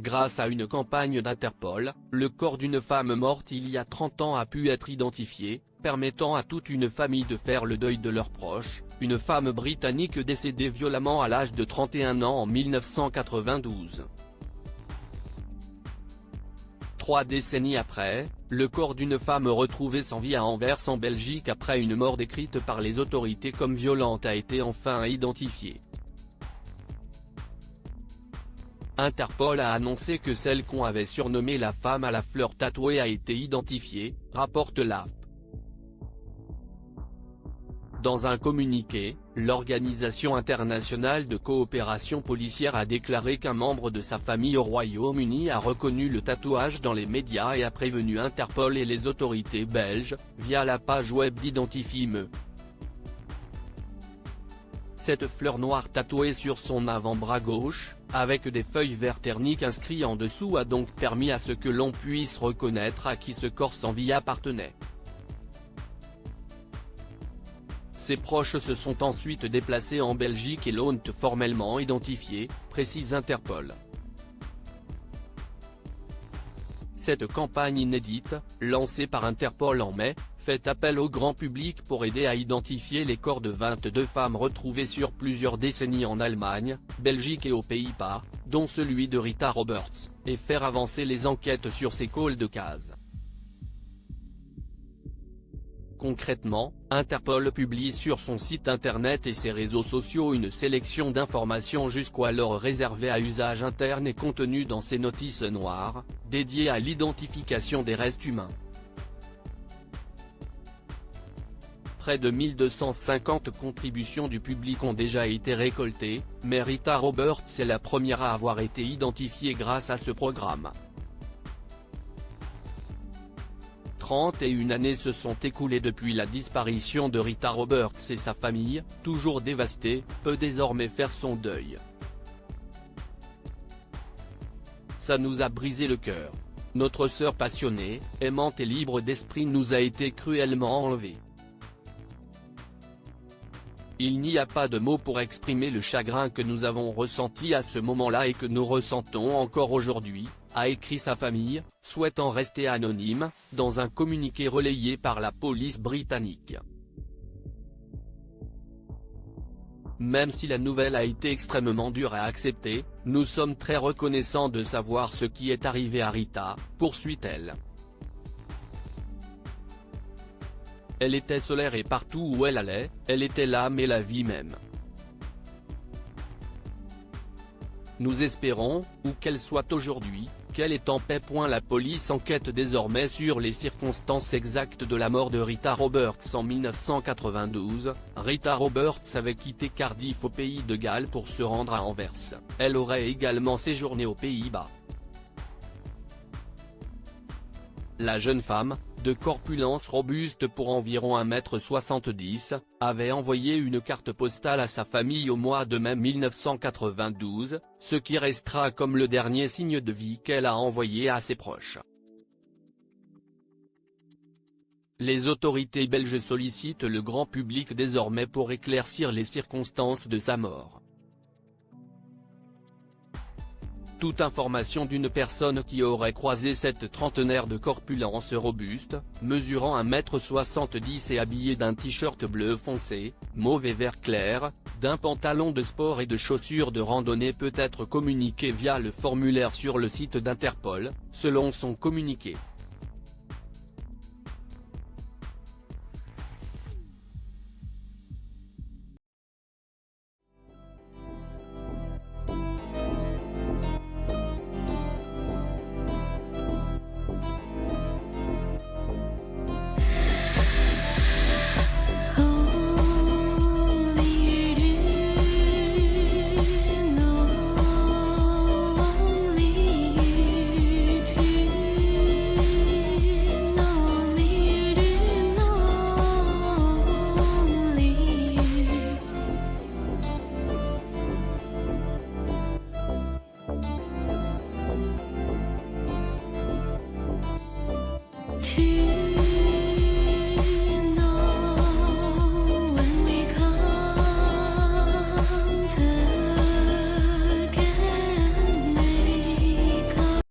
Grâce à une campagne d'Interpol, le corps d'une femme morte il y a 30 ans a pu être identifié, permettant à toute une famille de faire le deuil de leurs proches, une femme britannique décédée violemment à l'âge de 31 ans en 1992. 3 décennies après, le corps d'une femme retrouvée sans vie à Anvers en Belgique après une mort décrite par les autorités comme violente a été enfin identifié. Interpol a annoncé que celle qu'on avait surnommée la femme à la fleur tatouée a été identifiée, rapporte l'AFP. Dans un communiqué, l'Organisation internationale de coopération policière a déclaré qu'un membre de sa famille au Royaume-Uni a reconnu le tatouage dans les médias et a prévenu Interpol et les autorités belges, via la page web d'Identifime. Cette fleur noire tatouée sur son avant-bras gauche, avec des feuilles vert terniques inscrites en dessous a donc permis à ce que l'on puisse reconnaître à qui ce corps sans vie appartenait. Ses proches se sont ensuite déplacés en Belgique et l'ont formellement identifié, précise Interpol. Cette campagne inédite, lancée par Interpol en mai, fait appel au grand public pour aider à identifier les corps de 22 femmes retrouvées sur plusieurs décennies en Allemagne, Belgique et aux Pays-Bas, dont celui de Rita Roberts, et faire avancer les enquêtes sur ces cols de cases. Concrètement, Interpol publie sur son site internet et ses réseaux sociaux une sélection d'informations jusqu'alors réservées à usage interne et contenues dans ses notices noires, dédiées à l'identification des restes humains. Près de 1250 contributions du public ont déjà été récoltées, mais Rita Roberts est la première à avoir été identifiée grâce à ce programme. 31 années se sont écoulées depuis la disparition de Rita Roberts et sa famille, toujours dévastée, peut désormais faire son deuil. Ça nous a brisé le cœur. Notre sœur passionnée, aimante et libre d'esprit nous a été cruellement enlevée. Il n'y a pas de mots pour exprimer le chagrin que nous avons ressenti à ce moment-là et que nous ressentons encore aujourd'hui, a écrit sa famille, souhaitant rester anonyme, dans un communiqué relayé par la police britannique. Même si la nouvelle a été extrêmement dure à accepter, nous sommes très reconnaissants de savoir ce qui est arrivé à Rita, poursuit-elle. Elle était solaire et partout où elle allait, elle était l'âme et la vie même. Nous espérons, où qu'elle soit aujourd'hui, qu'elle est en paix. La police enquête désormais sur les circonstances exactes de la mort de Rita Roberts en 1992. Rita Roberts avait quitté Cardiff au pays de Galles pour se rendre à Anvers. Elle aurait également séjourné aux Pays-Bas. La jeune femme, de corpulence robuste pour environ 1,70 m, avait envoyé une carte postale à sa famille au mois de mai 1992, ce qui restera comme le dernier signe de vie qu'elle a envoyé à ses proches. Les autorités belges sollicitent le grand public désormais pour éclaircir les circonstances de sa mort. Toute information d'une personne qui aurait croisé cette trentenaire de corpulence robuste, mesurant 1,70 m et habillée d'un t-shirt bleu foncé, mauve et vert clair, d'un pantalon de sport et de chaussures de randonnée peut être communiquée via le formulaire sur le site d'Interpol, selon son communiqué.